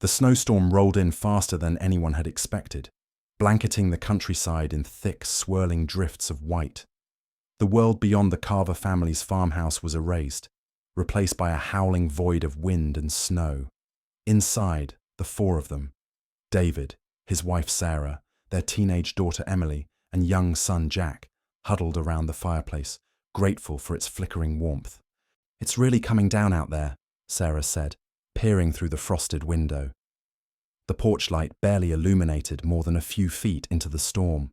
The snowstorm rolled in faster than anyone had expected, blanketing the countryside in thick, swirling drifts of white. The world beyond the Carver family's farmhouse was erased, replaced by a howling void of wind and snow. Inside, the four of them, David, his wife Sarah, their teenage daughter Emily, and young son Jack, huddled around the fireplace, grateful for its flickering warmth. "It's really coming down out there," Sarah said, peering through the frosted window. The porch light barely illuminated more than a few feet into the storm.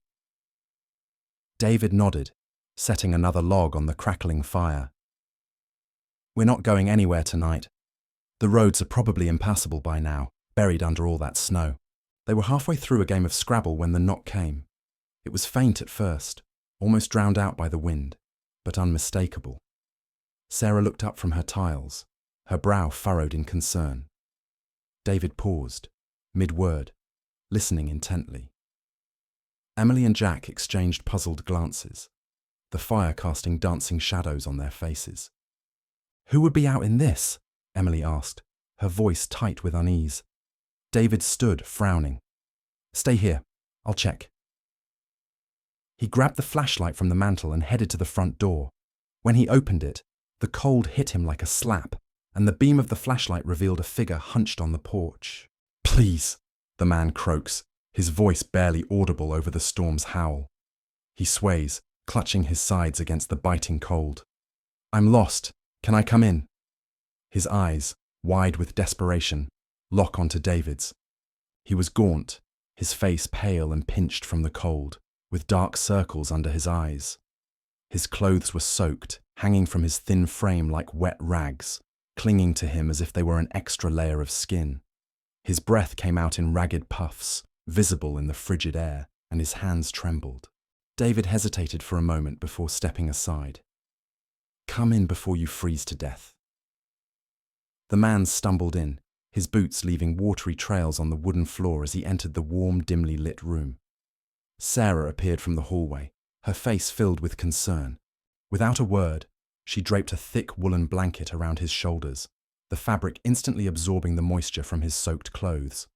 David nodded, setting another log on the crackling fire. "We're not going anywhere tonight. The roads are probably impassable by now, buried under all that snow." They were halfway through a game of Scrabble when the knock came. It was faint at first, almost drowned out by the wind, but unmistakable. Sarah looked up from her tiles, her brow furrowed in concern. David paused, mid-word, listening intently. Emily and Jack exchanged puzzled glances, the fire casting dancing shadows on their faces. "Who would be out in this?" Emily asked, her voice tight with unease. David stood, frowning. "Stay here. I'll check." He grabbed the flashlight from the mantel and headed to the front door. When he opened it, the cold hit him like a slap, and the beam of the flashlight revealed a figure hunched on the porch. "Please," the man croaks, his voice barely audible over the storm's howl. He sways, clutching his sides against the biting cold. "I'm lost. Can I come in?" His eyes, wide with desperation, lock onto David's. He was gaunt, his face pale and pinched from the cold, with dark circles under his eyes. His clothes were soaked, hanging from his thin frame like wet rags, clinging to him as if they were an extra layer of skin. His breath came out in ragged puffs, visible in the frigid air, and his hands trembled. David hesitated for a moment before stepping aside. "Come in before you freeze to death." The man stumbled in, his boots leaving watery trails on the wooden floor as he entered the warm, dimly lit room. Sarah appeared from the hallway, her face filled with concern. Without a word, she draped a thick woolen blanket around his shoulders, the fabric instantly absorbing the moisture from his soaked clothes.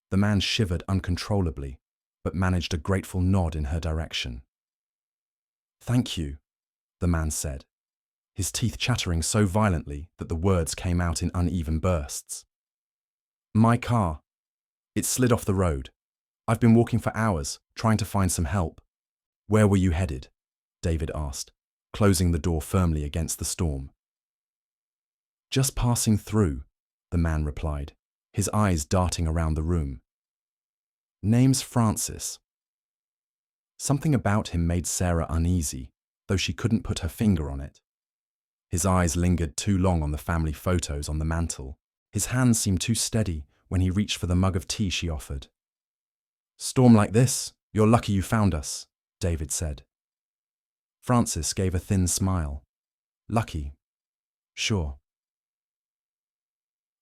The man shivered uncontrollably, but managed a grateful nod in her direction. "Thank you," the man said, his teeth chattering so violently that the words came out in uneven bursts. "My car. It slid off the road. I've been walking for hours, trying to find some help." "Where were you headed?" David asked, closing the door firmly against the storm. "Just passing through," the man replied, his eyes darting around the room. "Name's Francis." Something about him made Sarah uneasy, though she couldn't put her finger on it. His eyes lingered too long on the family photos on the mantel. His hands seemed too steady when he reached for the mug of tea she offered. "Storm like this, you're lucky you found us," David said. Francis gave a thin smile. "Lucky? Sure."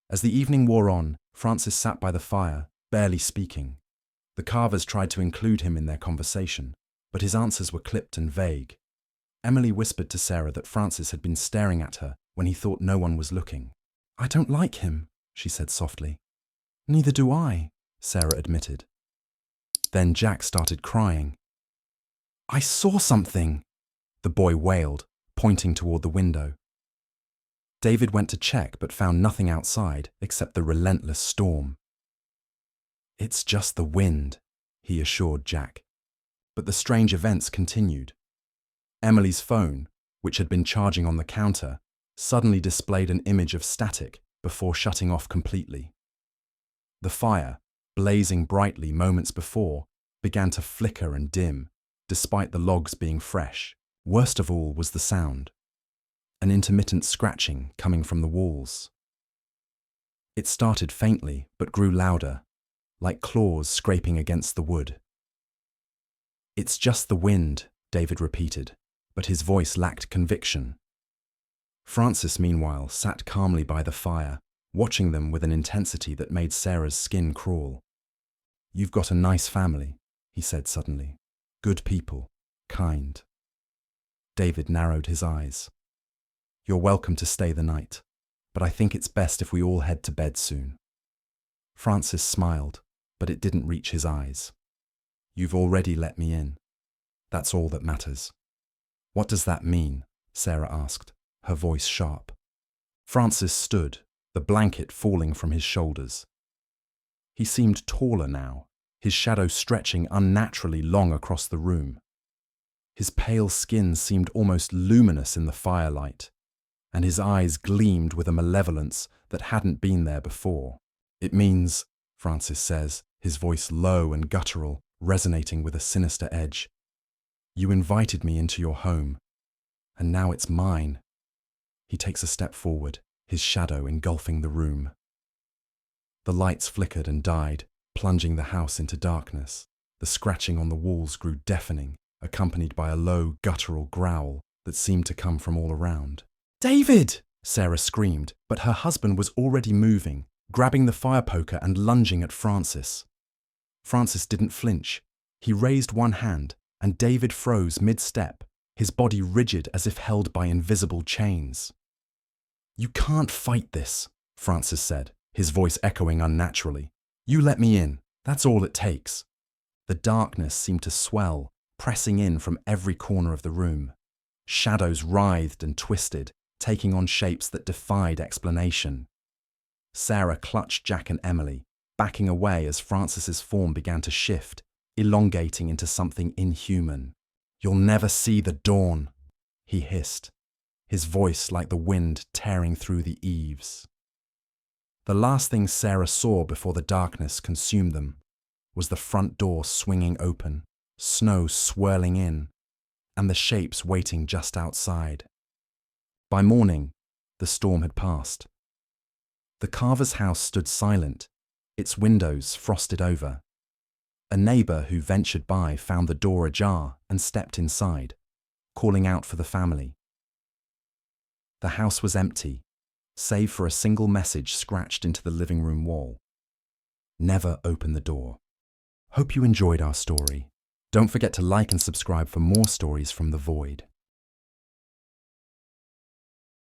As the evening wore on, Francis sat by the fire, barely speaking. The Carvers tried to include him in their conversation, but his answers were clipped and vague. Emily whispered to Sarah that Francis had been staring at her when he thought no one was looking. "I don't like him," she said softly. "Neither do I," Sarah admitted. Then Jack started crying. "I saw something," the boy wailed, pointing toward the window. David went to check but found nothing outside except the relentless storm. "It's just the wind," he assured Jack. But the strange events continued. Emily's phone, which had been charging on the counter, suddenly displayed an image of static before shutting off completely. The fire, blazing brightly moments before, began to flicker and dim, despite the logs being fresh. Worst of all was the sound, an intermittent scratching coming from the walls. It started faintly but grew louder, like claws scraping against the wood. "It's just the wind," David repeated, but his voice lacked conviction. Francis, meanwhile, sat calmly by the fire, watching them with an intensity that made Sarah's skin crawl. "You've got a nice family," he said suddenly. "Good people, kind." David narrowed his eyes. "You're welcome to stay the night, but I think it's best if we all head to bed soon." Francis smiled, but it didn't reach his eyes. "You've already let me in. That's all that matters." "What does that mean?" Sarah asked, her voice sharp. Francis stood, the blanket falling from his shoulders. He seemed taller now, his shadow stretching unnaturally long across the room. His pale skin seemed almost luminous in the firelight, and his eyes gleamed with a malevolence that hadn't been there before. "It means," Francis says, his voice low and guttural, resonating with a sinister edge, "you invited me into your home, and now it's mine." He takes a step forward, his shadow engulfing the room. The lights flickered and died, plunging the house into darkness. The scratching on the walls grew deafening, accompanied by a low, guttural growl that seemed to come from all around. "David!" Sarah screamed, but her husband was already moving, grabbing the fire poker and lunging at Francis. Francis didn't flinch. He raised one hand, and David froze mid-step, his body rigid as if held by invisible chains. "You can't fight this," Francis said, his voice echoing unnaturally. "You let me in. That's all it takes." The darkness seemed to swell, pressing in from every corner of the room. Shadows writhed and twisted, taking on shapes that defied explanation. Sarah clutched Jack and Emily, backing away as Francis's form began to shift, elongating into something inhuman. "You'll never see the dawn," he hissed, his voice like the wind tearing through the eaves. The last thing Sarah saw before the darkness consumed them was the front door swinging open, snow swirling in, and the shapes waiting just outside. By morning, the storm had passed. The Carver's house stood silent, its windows frosted over. A neighbour who ventured by found the door ajar and stepped inside, calling out for the family. The house was empty, save for a single message scratched into the living room wall. "Never open the door." Hope you enjoyed our story. Don't forget to like and subscribe for more stories from the void.